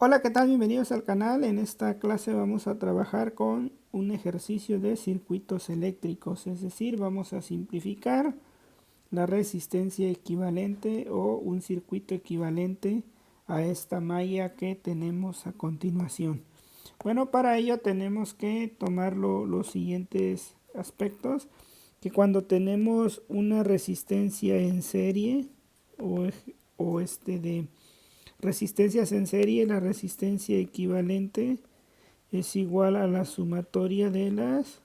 Hola, ¿qué tal? Bienvenidos al canal. En esta clase vamos a trabajar con un ejercicio de circuitos eléctricos, es decir, vamos a simplificar la resistencia equivalente o un circuito equivalente a esta malla que tenemos a continuación. Bueno, para ello tenemos que tomar los siguientes aspectos, que cuando tenemos una resistencia en serie o de resistencias en serie, la resistencia equivalente es igual a la sumatoria de las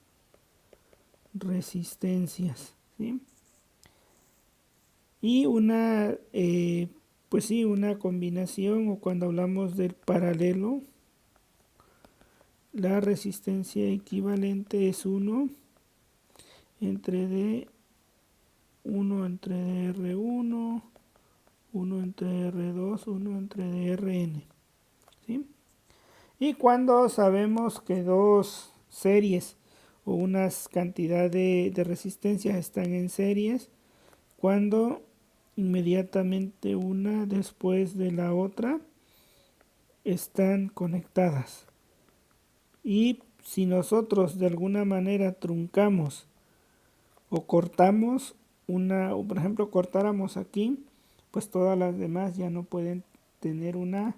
resistencias, ¿sí? Y una combinación, o cuando hablamos del paralelo, la resistencia equivalente es 1 entre D1 entre DR1, 1 entre R2, 1 entre DRN, ¿sí? Y cuando sabemos que dos series o unas cantidad de resistencias están en series, cuando inmediatamente una después de la otra están conectadas. Y si nosotros de alguna manera truncamos o cortamos o por ejemplo cortáramos aquí, pues todas las demás ya no pueden tener un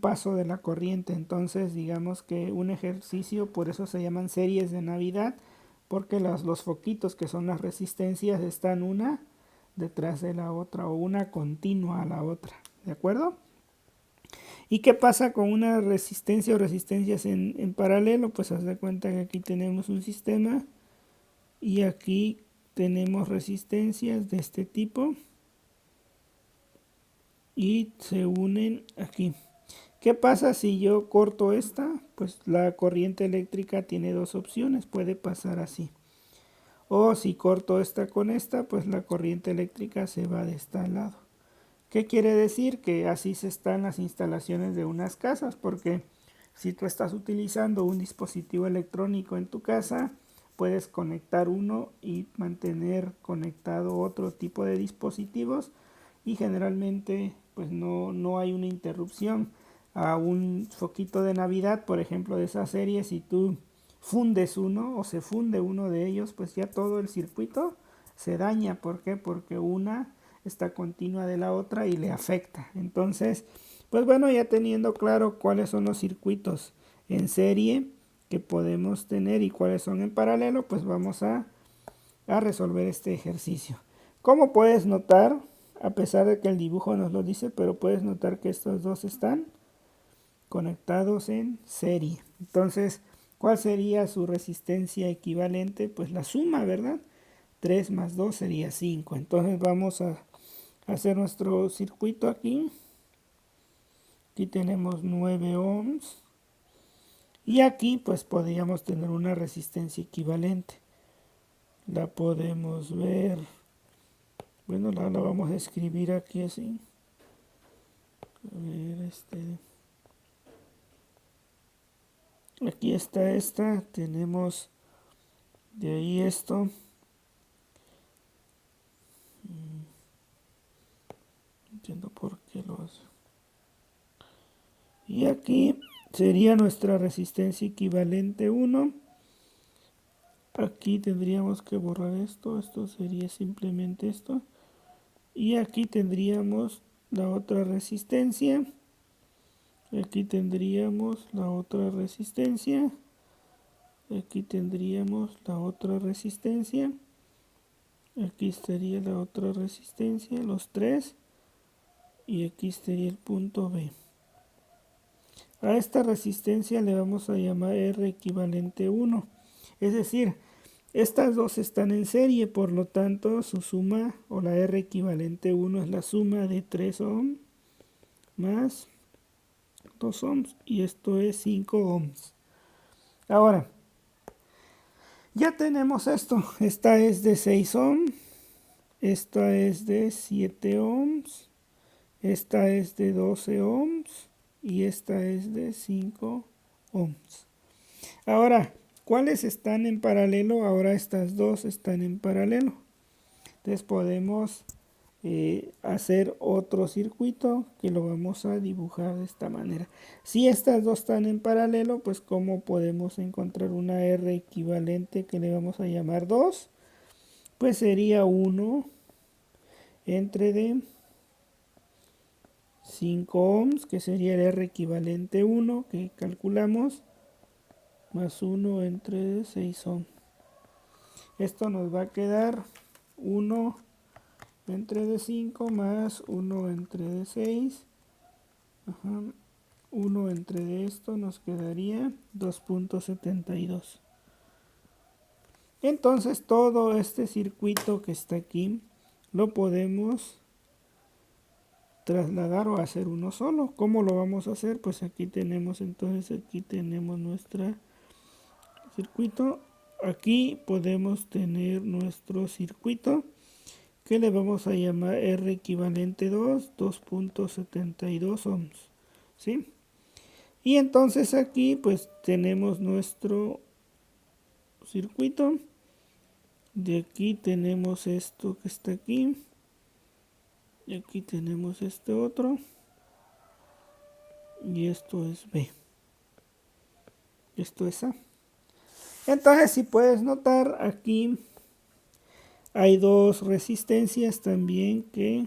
paso de la corriente. Entonces digamos que un ejercicio, por eso se llaman series de Navidad, porque los foquitos, que son las resistencias, están una detrás de la otra o una continua a la otra, ¿de acuerdo? ¿Y qué pasa con una resistencia o resistencias en paralelo? Pues haz de cuenta que aquí tenemos un sistema y aquí tenemos resistencias de este tipo y se unen aquí. ¿Qué pasa si yo corto esta? Pues la corriente eléctrica tiene dos opciones, puede pasar así. O si corto esta con esta, pues la corriente eléctrica se va de este lado. ¿Qué quiere decir? Que así se están las instalaciones de unas casas, porque si tú estás utilizando un dispositivo electrónico en tu casa, puedes conectar uno y mantener conectado otro tipo de dispositivos, y generalmente pues no hay una interrupción. A un foquito de Navidad, por ejemplo, de esa serie, si tú fundes uno o se funde uno de ellos, pues ya todo el circuito se daña. ¿Por qué? Porque una está continua de la otra y le afecta. Entonces, pues bueno, ya teniendo claro cuáles son los circuitos en serie que podemos tener y cuáles son en paralelo, pues vamos a resolver este ejercicio. Como puedes notar, a pesar de que el dibujo nos lo dice, pero puedes notar que estos dos están conectados en serie. Entonces, ¿cuál sería su resistencia equivalente? Pues la suma, ¿verdad? 3 más 2 sería 5. Entonces vamos a hacer nuestro circuito aquí. Aquí tenemos 9 ohms. Y aquí pues podríamos tener una resistencia equivalente. La podemos ver. Bueno, la vamos a escribir aquí así. A ver, aquí está esta. Tenemos de ahí esto. No entiendo por qué lo hace. Y aquí sería nuestra resistencia equivalente 1. Aquí tendríamos que borrar esto. Esto sería simplemente esto. Y aquí tendríamos la otra resistencia. Aquí tendríamos la otra resistencia. Aquí tendríamos la otra resistencia. Aquí estaría la otra resistencia, los tres. Y aquí estaría el punto B. A esta resistencia le vamos a llamar R equivalente 1. Es decir, estas dos están en serie, por lo tanto su suma, o la R equivalente 1, es la suma de 3 ohms más 2 ohms, y esto es 5 ohms. Ahora, ya tenemos esto. Esta es de 6 ohms, esta es de 7 ohms, esta es de 12 ohms y esta es de 5 ohms. Ahora, ¿cuáles están en paralelo? Ahora estas dos están en paralelo. Entonces podemos hacer otro circuito que lo vamos a dibujar de esta manera. Si estas dos están en paralelo, pues ¿cómo podemos encontrar una R equivalente que le vamos a llamar 2? Pues sería 1 entre D 5 ohms, que sería el R equivalente 1 que calculamos, más 1 entre 6 ohms. Esto nos va a quedar 1 entre de 5 más 1 entre de 6. 1 entre de esto nos quedaría 2.72. Entonces todo este circuito que está aquí lo podemos trasladar o hacer uno solo. ¿Cómo lo vamos a hacer? Pues aquí tenemos nuestro circuito. Aquí podemos tener nuestro circuito que le vamos a llamar R equivalente 2.72 ohms, ¿sí? Y entonces aquí pues tenemos nuestro circuito. De aquí tenemos esto que está aquí. Y aquí tenemos este otro. Y esto es B. Esto es A. Entonces, si puedes notar, aquí hay dos resistencias también que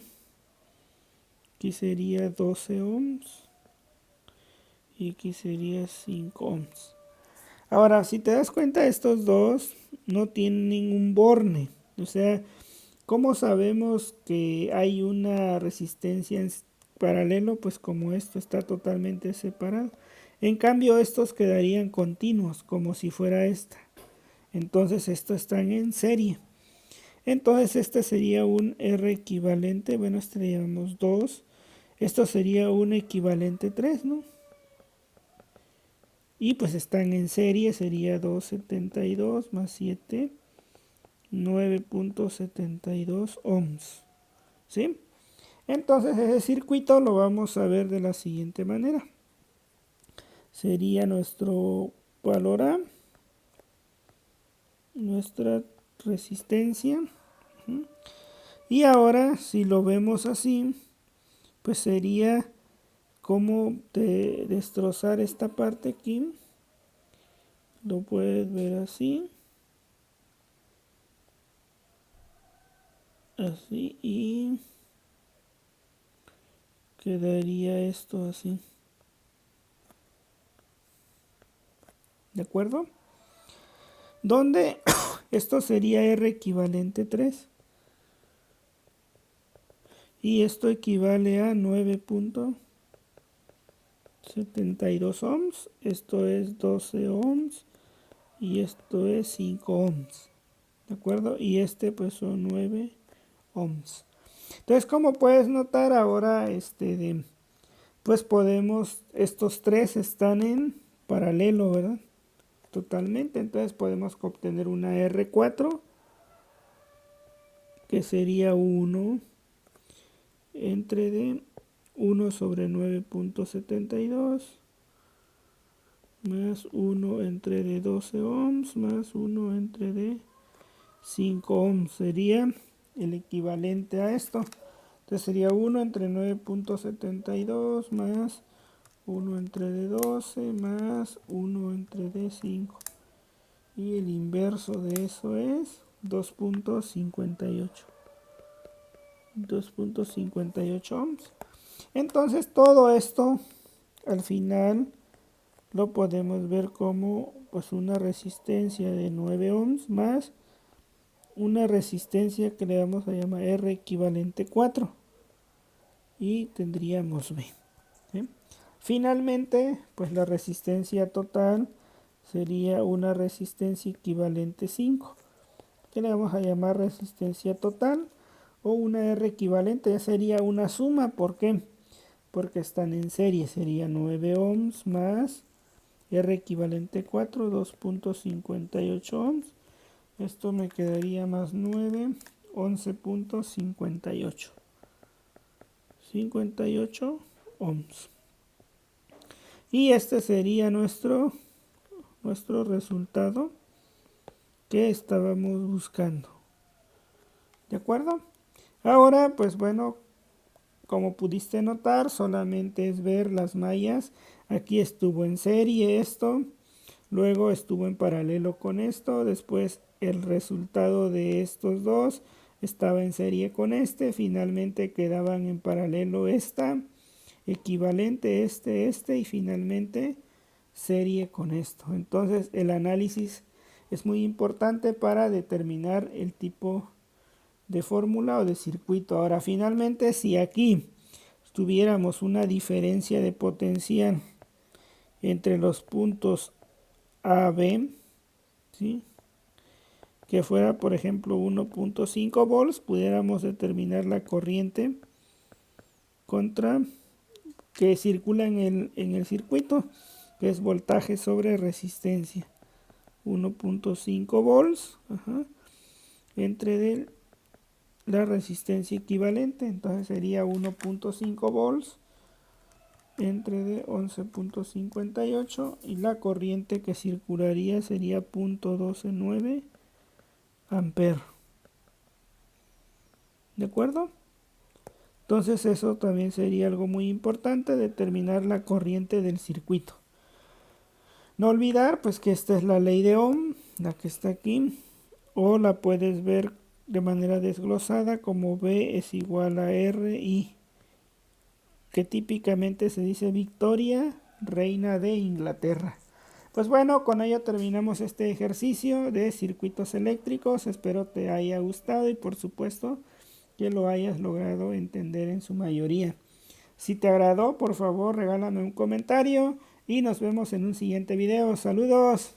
aquí sería 12 ohms y aquí sería 5 ohms. Ahora, si te das cuenta, estos dos no tienen ningún borne. O sea, ¿cómo sabemos que hay una resistencia en paralelo? Pues como esto está totalmente separado. En cambio, estos quedarían continuos, como si fuera esta. Entonces, estos están en serie. Entonces, este sería un R equivalente. Bueno, este le llamamos 2. Esto sería un equivalente 3, ¿no? Y pues están en serie, sería 272 más 7, 9.72 ohms. ¿Sí? Entonces ese circuito lo vamos a ver de la siguiente manera. Sería nuestro valor A, nuestra resistencia. Y ahora si lo vemos así, pues sería como destrozar esta parte aquí. Lo puedes ver así. Así y quedaría esto así. ¿De acuerdo? Donde esto sería R equivalente 3. Y esto equivale a 9.72 ohms. Esto es 12 ohms. Y esto es 5 ohms. ¿De acuerdo? Y este pues son 9 ohms. Entonces, como puedes notar ahora, pues podemos, estos tres están en paralelo, ¿verdad? Totalmente. Entonces podemos obtener una R4, que sería 1 entre D 1 sobre 9.72 más 1 entre D 12 ohms más 1 entre D 5 ohms. Sería el equivalente a esto. Entonces sería 1 entre 9.72 más 1 entre D 12 más 1 entre D 5. Y el inverso de eso es 2.58. 2.58 ohms. Entonces todo esto al final lo podemos ver como pues una resistencia de 9 ohms más una resistencia que le vamos a llamar R equivalente 4 y tendríamos B, ¿sí? Finalmente pues la resistencia total sería una resistencia equivalente 5 que le vamos a llamar resistencia total o una R equivalente. Ya sería una suma. ¿Por qué? Porque están en serie. Sería 9 ohms más R equivalente 4, 2.58 ohms. Esto me quedaría más 9, 11.58. 58 ohms. Y este sería nuestro resultado que estábamos buscando. ¿De acuerdo? Ahora, pues bueno, como pudiste notar, solamente es ver las mallas. Aquí estuvo en serie esto, luego estuvo en paralelo con esto, después el resultado de estos dos estaba en serie con este, finalmente quedaban en paralelo esta, equivalente este y finalmente serie con esto. Entonces el análisis es muy importante para determinar el tipo de fórmula o de circuito. Ahora finalmente si aquí tuviéramos una diferencia de potencial entre los puntos A, B, ¿sí?, que fuera por ejemplo 1.5 volts, pudiéramos determinar la corriente contra que circula en el circuito, que es voltaje sobre resistencia. 1.5 volts, entre la resistencia equivalente, entonces sería 1.5 volts entre de 11.58 y la corriente que circularía sería 0.129 amperes. ¿De acuerdo? Entonces eso también sería algo muy importante, determinar la corriente del circuito. No olvidar pues que esta es la ley de Ohm, la que está aquí, o la puedes ver de manera desglosada como B es igual a RI, que típicamente se dice Victoria, reina de Inglaterra. Pues bueno, con ello terminamos este ejercicio de circuitos eléctricos. Espero te haya gustado y por supuesto que lo hayas logrado entender en su mayoría. Si te agradó, por favor regálame un comentario y nos vemos en un siguiente video. Saludos.